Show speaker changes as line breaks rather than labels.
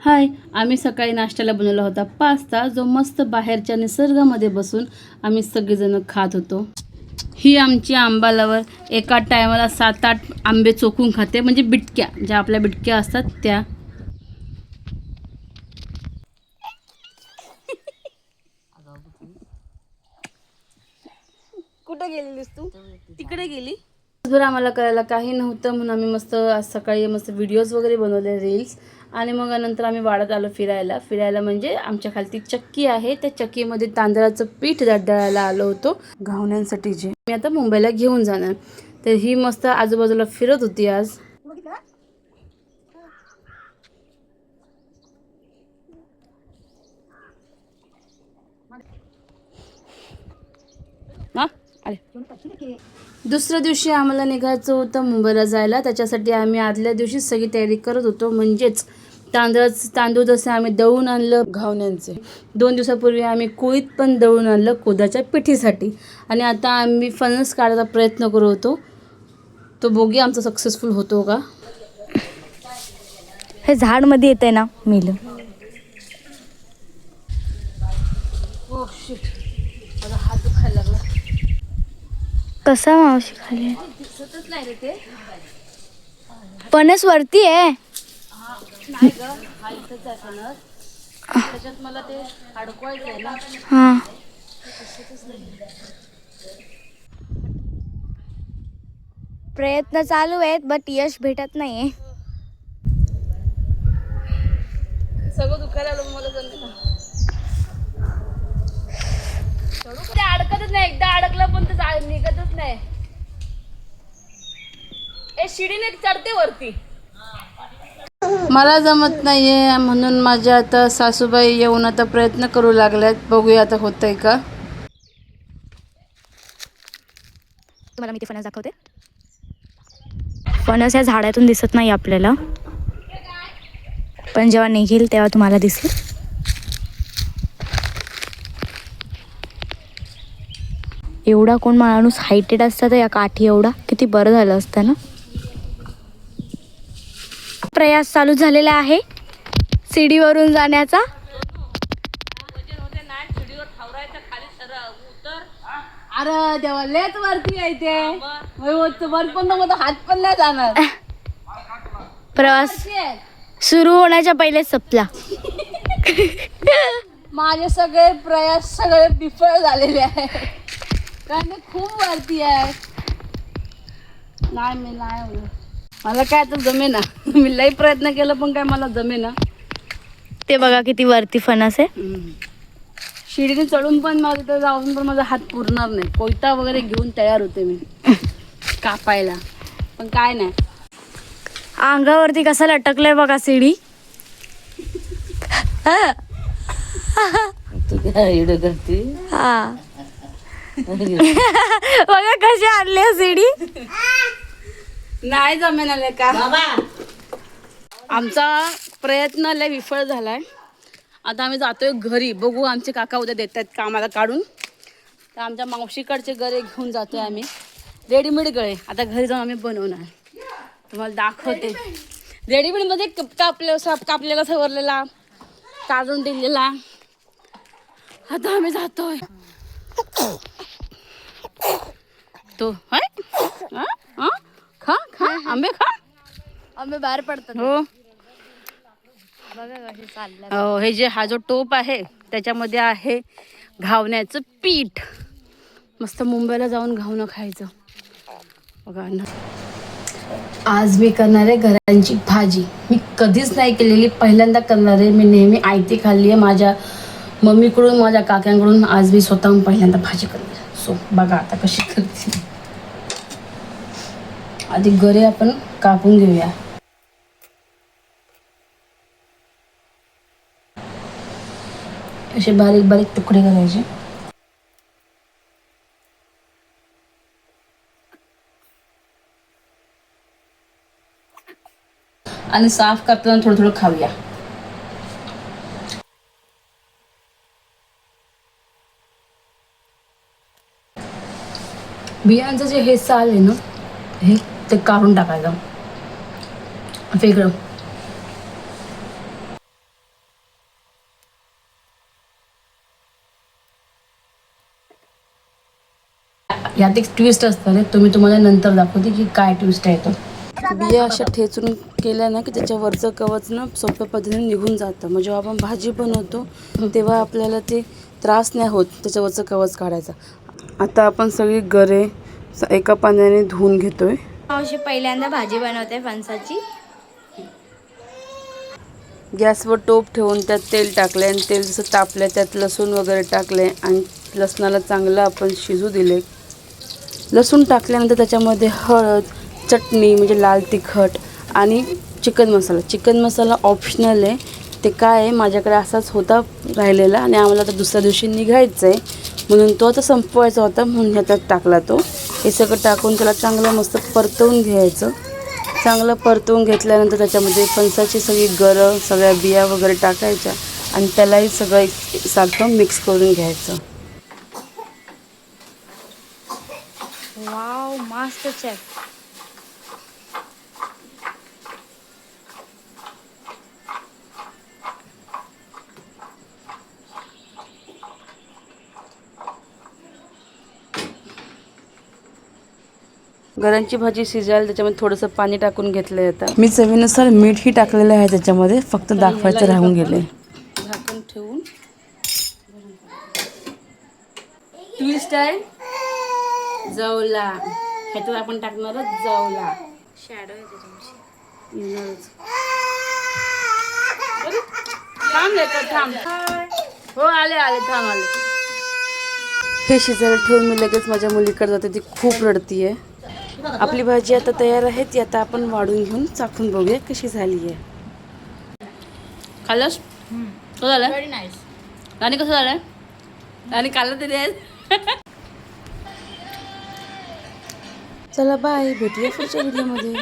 हाय, आम्ही सकाळी नाश्त्याला बनवला होता पास्ता, जो मस्त बाहेरच्या निसर्गामध्ये बसून आम्ही सगळेजण खात होतो. ही आमची आंबा लवर एका टायमाला 7-8 आंबे चोखून खाते, म्हणजे बिटक्या, ज्या आपल्या बिटक्या असतात त्या.
कुठे गेलेलीस तू?
तिकडे गेली. दिवसभर आम्हाला करायला काही नव्हतं म्हणून आम्ही मस्त आज सकाळी मस्त व्हिडिओज वगैरे बनवले, रील्स. आणि मग नंतर आम्ही वाड्यात आलो फिरायला म्हणजे आमच्या खालती चक्की आहे, त्या चक्कीमध्ये तांदळाचं पीठ दळायला आलो होतो घावण्यांसाठी, जे मी आता मुंबईला घेऊन जाणार. तर ही मस्त आजूबाजूला फिरत होती आज. दुसऱ्या दिवशी आम्हाला निघायचं होतं मुंबईला जायला. त्याच्यासाठी आम्ही आदल्या दिवशी सगळी तयारी करत होतो. म्हणजेच तांदूळ जसे आम्ही दळून आणलं घावण्यांचे. 2 दिवसापूर्वी आम्ही कुळीत पण दळून आणलं कोदाच्या पिठीसाठी. आणि आता आम्ही फणस काढायचा प्रयत्न करत होतो. तो बोगी आमचा सक्सेसफुल होतो का?
हे झाड मध्ये येते ना मेलं.
ओ शिट, माझा हात दुखायला लागला.
कसा मावशी खाली
दिसतच नाही रे ते.
फणस वरती आहे.
नाही ग, हा इथंच आहे फणस. त्याच्यात मला ते अडकवायचं आहे ना.
हा, प्रयत्न चालू आहेत बट यश भेटत नाहीये.
सगळं दुखायला आलं मला जमेना. ते अडकतच नाही, एकदा अडकलं पण ते निघतच नाही. शिडीने चढते वरती. मला जमत नाहीये म्हणून माझ्या आता सासूबाई येऊन आता प्रयत्न करू लागल्यात. बघूया आता होतंय का.
तुम्हाला मी ते फणस दाखवते. फणस या झाडातून दिसत नाही आपल्याला, पण जेव्हा निघेल तेव्हा तुम्हाला दिसेल. एवढा कोण माणूस हायटेड असतात या काठी, एवढा किती बरं झालं असतं ना. प्रयास चालू झालेला आहे सीडीवरून जाण्याचा.
अरे देवा, लेच वरती आहे ते. वर पण नको, हात पण नाही जाणार.
प्रवास सुरू होण्याच्या पहिलेच संपला.
माझे सगळे प्रयास सगळे विफळ झालेले आहे, कारण ते खूप वरती आहे. नाही मी नाही, मला काय आता जमेना. मी लई प्रयत्न केला पण काय मला जमेना.
ते बघा किती वरती फणस आहे.
शिडीने चढून पण मला तिथं जाऊन पण माझा हात पुरणार नाही. कोयता वगैरे घेऊन तयार होते मी कापायला, पण काय नाही.
अंगावरती कसा लटकलाय बघा सीडी. हा बघा कशी आणली सीडी.
नाही जमेना का. आमचा प्रयत्न लय विफळ झालाय. आता आम्ही जातोय घरी. बघू, आमचे काका उद्या देत आहेत कामाला काढून. तर आमच्या मावशीकडचे गळे घेऊन जातोय आम्ही, रेडीमेड गळे. आता घरी जाऊन आम्ही बनवणार, तुम्हाला दाखवते. रेडीमेडमध्ये कापलेला सवरलेला, काढून दिलेला. आता आम्ही जातोय तो. खा खा आंबे खा.
आंबे बाहेर पडतात.
हो
बघा कशी चाललं.
हो, हे जे हा जो टोप आहे त्याच्यामध्ये आहे घावण्याचं पीठ. मस्त मुंबईला जाऊन घावणं खायचं. बघा ना, आज मी करणार आहे घरांची भाजी. मी कधीच नाही केलेली, पहिल्यांदा करणार आहे. मी नेहमी आयती खाल्ली आहे माझ्या मम्मीकडून, माझ्या काकांकडून. आज मी स्वतःहून पहिल्यांदा भाजी करणार. सो बघा आता कशी करते. आधी गरे आपण कापून घेऊया. असे बारीक बारीक तुकडे करायचे. आणि साफ करताना थोडं थोडं खाऊया. बियांचं जे हे साल आहे ना, हे ते काढून टाकायचं वेगळं. यात एक ट्विस्ट असतं रे, तुम्ही तुम्हाला नंतर दाखवते की काय ट्विस्ट आहे तो. बिया अशा ठेचून केल्या ना की त्याच्यावरचं कवच ना सोप्या पद्धतीने निघून जातं. मग जेव्हा आपण भाजी बनवतो तेव्हा आपल्याला ते त्रास नाही होत त्याच्यावरचं कवच काढायचा. आता आपण सगळी गरे एका पाण्याने धुवून घेतोय.
मावशी पहिल्यांदा भाजी बनवते फणसाची.
गॅसवर टोप ठेवून त्यात तेल टाकले आणि तेल जसं तापलं त्यात लसूण वगैरे टाकले आणि लसणाला चांगलं आपण शिजू दिले. लसूण टाकल्यानंतर त्याच्यामध्ये हळद, चटणी म्हणजे लाल तिखट आणि चिकन मसाला. चिकन मसाला ऑप्शनल आहे. ते काय आहे, माझ्याकडे असाच होता राहिलेला आणि आम्हाला आता दुसऱ्या दिवशी निघायचं आहे म्हणून तो आता संपवायचा होता म्हणून ह्याच्यात टाकला तो. हे सगळं टाकून त्याला चांगलं मस्त परतवून घ्यायचं. चांगलं परतवून घेतल्यानंतर त्याच्यामध्ये फणसाची सगळी गरं, सगळ्या बिया वगैरे टाकायच्या आणि त्यालाही सगळं सारखं मिक्स करून घ्यायचं.
वाव, मस्त चेफ.
गरांची भाजी शिजायला त्याच्यामध्ये थोडंसं पाणी टाकून घेतलं आहे. आता मी चवीनुसार मीठही टाकलेलं आहे त्याच्यामध्ये, फक्त दाखवायचं राहून गेले. झाकण ठेवून ट्विस्ट आहे जवला. ह्याच्यात आपण टाकणारच जवला.
शॅडो आहे त्याच्यामध्ये.
येणारच. थांब लेकर थांब. हो आले आले, थांब आले. हे शिजायला ठेवून मी लगेच माझ्या मुलीकडे जाते. ती खूप रडतीये. आपली भाजी आता तयार आहे. ती आता आपण वाढून घेऊन चाखून बघूया कशी झाली आहे. खाल्लंस कसं झालं?
Very nice.
आणि कसं झालं? आणि खाल्लं तरी आहे. चला बाय, भेटूया पुढच्या व्हिडिओमध्ये.